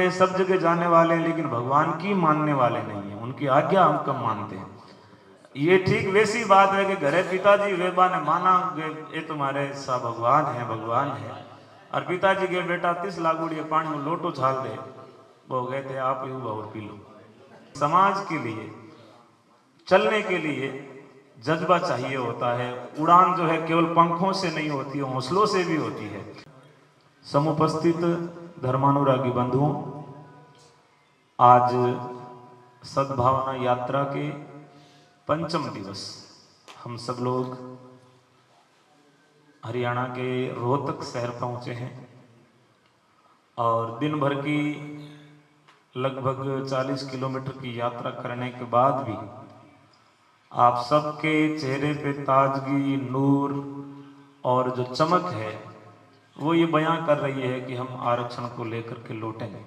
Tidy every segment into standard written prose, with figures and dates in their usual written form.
है, सब जगह जाने वाले हैं, लेकिन भगवान की मानने वाले नहीं है, उनकी आज्ञा हम कम मानते हैं। ये ठीक वैसी बात है कि घरे पिताजी वेबा ने माना ये तुम्हारे सा भगवान है, भगवान है, और पिताजी के बेटा 30 लागुड़ी पानी में लोटो छाल दे, वो गए थे आप यू और पी लो। समाज के लिए चलने के लिए जज्बा चाहिए होता है। उड़ान जो है केवल पंखों से नहीं होती है, हौसलों से भी होती है। समुपस्थित धर्मानुरागी बंधुओं, आज सद्भावना यात्रा के पंचम दिवस हम सब लोग हरियाणा के रोहतक शहर पहुंचे हैं और दिन भर की लगभग 40 किलोमीटर की यात्रा करने के बाद भी आप सबके चेहरे पे ताजगी, नूर और जो चमक है वो ये बयां कर रही है कि हम आरक्षण को लेकर के लौटेंगे।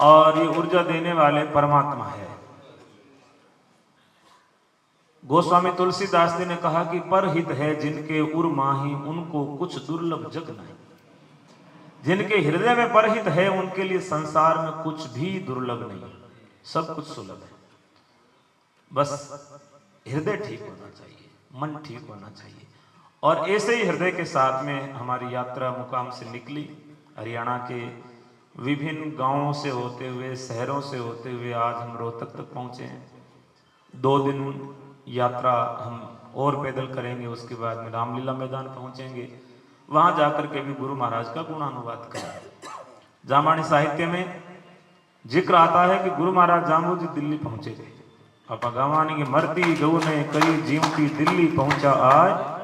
और ये ऊर्जा देने वाले परमात्मा है। गोस्वामी तुलसीदास जी ने कहा कि परहित है जिनके उर माही, उनको कुछ दुर्लभ जग नहीं। जिनके हृदय में परहित है उनके लिए संसार में कुछ भी दुर्लभ नहीं, सब कुछ सुलभ है। बस हृदय ठीक होना चाहिए, मन ठीक होना चाहिए। और ऐसे ही हृदय के साथ में हमारी यात्रा मुकाम से निकली। हरियाणा के विभिन्न गांवों से होते हुए, शहरों से होते हुए आज हम रोहतक तक पहुंचे हैं। 2 दिन यात्रा हम और पैदल करेंगे, उसके बाद में रामलीला मैदान पहुंचेंगे, वहां जाकर के भी गुरु महाराज का गुणानुवाद करेंगे। जामानी साहित्य में जिक्र आता है कि गुरु महाराज जाम्बू जी दिल्ली पहुंचे थे। आप गवानी की मरती गऊ ने कई जीवती दिल्ली पहुंचा आज।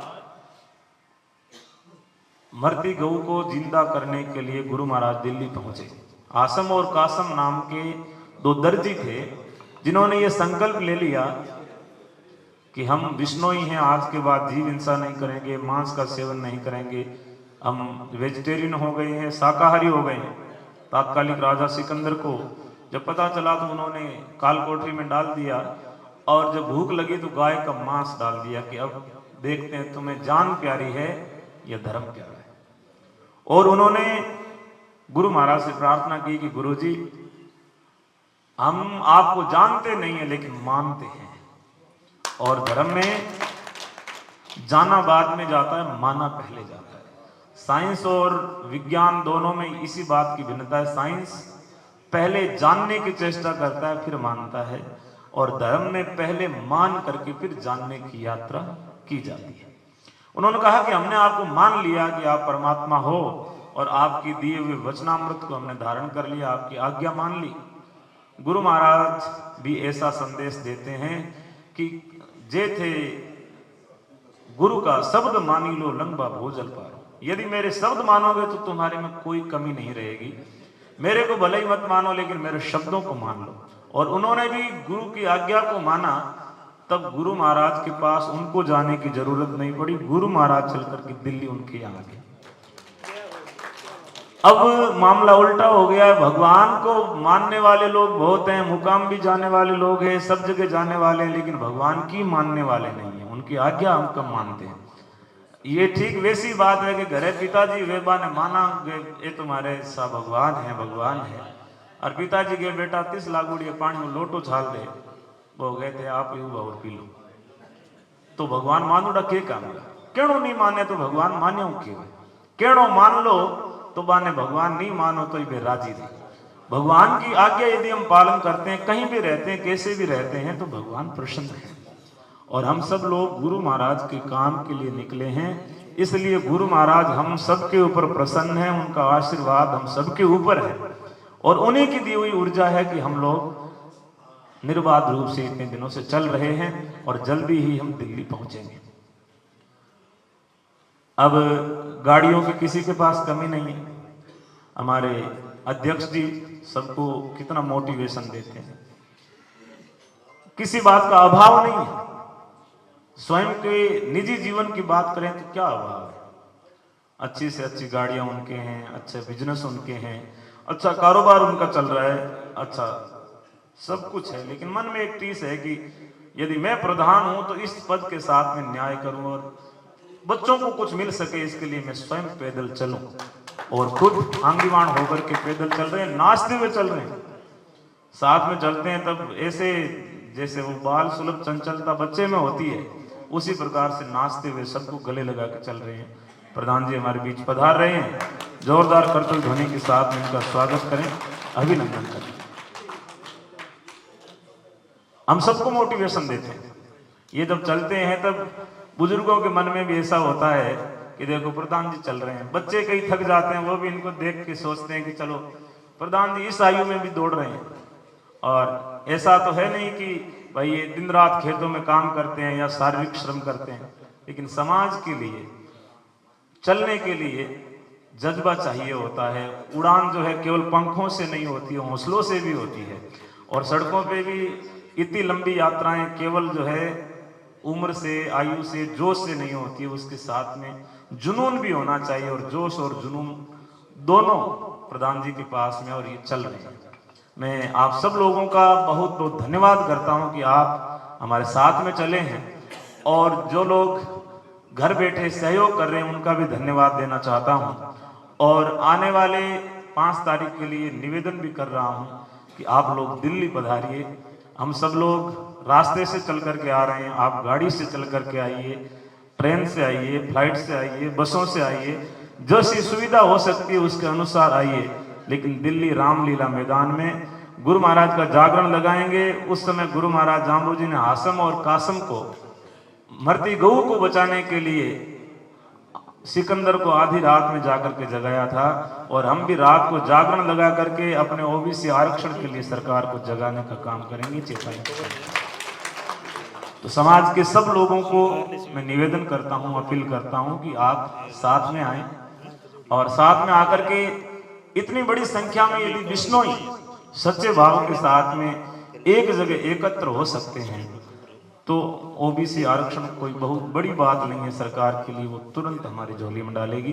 मरती गऊ को जिंदा करने के लिए गुरु महाराज दिल्ली पहुंचे। आसम और कासम नाम के 2 दर्जी थे जिन्होंने ये संकल्प ले लिया कि हम विष्णोई हैं, आज के बाद जीव हिंसा नहीं करेंगे, मांस का सेवन नहीं करेंगे, हम वेजिटेरियन हो गए हैं, शाकाहारी हो गए हैं। तात्कालिक राजा सिकंदर को जब पता चला तो उन्होंने काल कोठरी में डाल दिया और जब भूख लगी तो गाय का मांस डाल दिया कि अब देखते हैं तुम्हें जान प्यारी है या धर्म प्यारा है। और उन्होंने गुरु महाराज से प्रार्थना की कि गुरु जी, हम आपको जानते नहीं है लेकिन मानते हैं। और धर्म में जाना बाद में जाता है, माना पहले जाता है। साइंस और विज्ञान दोनों में इसी बात की भिन्नता है। साइंस पहले जानने की चेष्टा करता है फिर मानता है, और धर्म में पहले मान करके फिर जानने की यात्रा की जाती है। उन्होंने कहा कि हमने आपको मान लिया कि आप परमात्मा हो और आपकी दिए हुए वचनामृत को हमने धारण कर लिया, आपकी आज्ञा मान ली। गुरु महाराज भी ऐसा संदेश देते हैं कि जे थे गुरु का शब्द मानी लो लंबा भोजल पारो। यदि मेरे शब्द मानोगे तो तुम्हारे में कोई कमी नहीं रहेगी। मेरे को भले ही मत मानो लेकिन मेरे शब्दों को मान लो। और उन्होंने भी गुरु की आज्ञा को माना, तब गुरु महाराज के पास उनको जाने की जरूरत नहीं पड़ी। गुरु महाराज चल करके दिल्ली उनके यहाँ आ गए। अब मामला उल्टा हो गया है। भगवान को मानने वाले लोग बहुत हैं, मुकाम भी जाने वाले लोग हैं, सब जगह जाने वाले हैं, लेकिन भगवान की मानने वाले नहीं है, उनकी आज्ञा हम कम मानते हैं। ये ठीक वैसी बात है कि घरे पिताजी वेबा ने माना ये तुम्हारे सा भगवान है, भगवान है, और पिताजी के बेटा 30 लागुड़ी पानी में लोटो छाल दे, वो गए थे आप यू और पी लो। तो भगवान मानूड़ा के काम केड़ो नहीं माने तो भगवान मान्यो केड़ो मान लो तो बाने भगवान नहीं मानो तो ये राजी थे। भगवान की आज्ञा यदि हम पालन करते हैं, कहीं भी रहते हैं, कैसे भी रहते हैं, तो भगवान प्रसन्न है। और हम सब लोग गुरु महाराज के काम के लिए निकले हैं, इसलिए गुरु महाराज हम सबके ऊपर प्रसन्न हैं, उनका आशीर्वाद हम सबके ऊपर है और उन्हीं की दी हुई ऊर्जा है कि हम लोग निर्बाध रूप से इतने दिनों से चल रहे हैं और जल्दी ही हम दिल्ली पहुंचेंगे। अब गाड़ियों की किसी के पास कमी नहीं है। हमारे अध्यक्ष जी सबको कितना मोटिवेशन देते हैं, किसी बात का अभाव नहीं है। स्वयं के निजी जीवन की बात करें तो क्या अभाव है। अच्छी से अच्छी गाड़ियां उनके हैं, अच्छे बिजनेस उनके हैं, अच्छा कारोबार उनका चल रहा है, अच्छा सब कुछ है। लेकिन मन में एक टीस है कि यदि मैं प्रधान हूं तो इस पद के साथ में न्याय करूं और बच्चों को कुछ मिल सके, इसके लिए मैं स्वयं पैदल चलूं। और खुद आंगीवान होकर के पैदल चल रहे हैं, नाचते हुए चल रहे हैं। साथ में चलते हैं तब ऐसे जैसे वो बाल सुलभ चंचलता बच्चे में होती है, उसी प्रकार से नाचते हुए सबको गले लगा के चल रहे हैं। प्रधान जी हमारे बीच पधार रहे हैं, जोरदार करतल ध्वनि के साथ इनका स्वागत करें, अभिनंदन करें। हम सबको मोटिवेशन देते हैं। ये जब चलते हैं तब बुजुर्गों के मन में भी ऐसा होता है कि देखो प्रधान जी चल रहे हैं, बच्चे कई थक जाते हैं, वो भी इनको देख के सोचते हैं कि चलो प्रधान जी इस आयु में भी दौड़ रहे हैं। और ऐसा तो है नहीं कि भाई ये दिन रात खेतों में काम करते हैं या शारीरिक श्रम करते हैं, लेकिन समाज के लिए चलने के लिए जज्बा चाहिए होता है। उड़ान जो है केवल पंखों से नहीं होती है, हौसलों से भी होती है। और सड़कों पे भी इतनी लंबी यात्राएं केवल जो है उम्र से, आयु से, जोश से नहीं होती है, उसके साथ में जुनून भी होना चाहिए। और जोश और जुनून दोनों प्रधान जी के पास में, और ये चल रहे हैं। मैं आप सब लोगों का बहुत बहुत धन्यवाद करता हूं कि आप हमारे साथ में चले हैं, और जो लोग घर बैठे सहयोग कर रहे हैं उनका भी धन्यवाद देना चाहता हूं। और आने वाले 5 तारीख के लिए निवेदन भी कर रहा हूं कि आप लोग दिल्ली पधारिए। हम सब लोग रास्ते से चल करके आ रहे हैं, आप गाड़ी से चल करके आइए, ट्रेन से आइए, फ्लाइट से आइए, बसों से आइए, जैसी सुविधा हो सकती है उसके अनुसार आइए। लेकिन दिल्ली रामलीला मैदान में गुरु महाराज का जागरण लगाएंगे। उस समय गुरु महाराज जाम्बू जी ने हासम और कासम को, मरती गऊ को बचाने के लिए सिकंदर को आधी रात में जाकर के जगाया था, और हम भी रात को जागरण लगा करके अपने ओबीसी आरक्षण के लिए सरकार को जगाने का काम करेंगे, चेताएंगे। तो समाज के सब लोगों को मैं निवेदन करता हूं, अपील करता हूं कि आप साथ में आए, और साथ में आकर के इतनी बड़ी संख्या में यदि बिश्नोई सच्चे भाव के साथ में एक जगह एकत्र हो सकते हैं तो ओबीसी आरक्षण कोई बहुत बड़ी बात नहीं है सरकार के लिए, वो तुरंत हमारी झोली में डालेगी।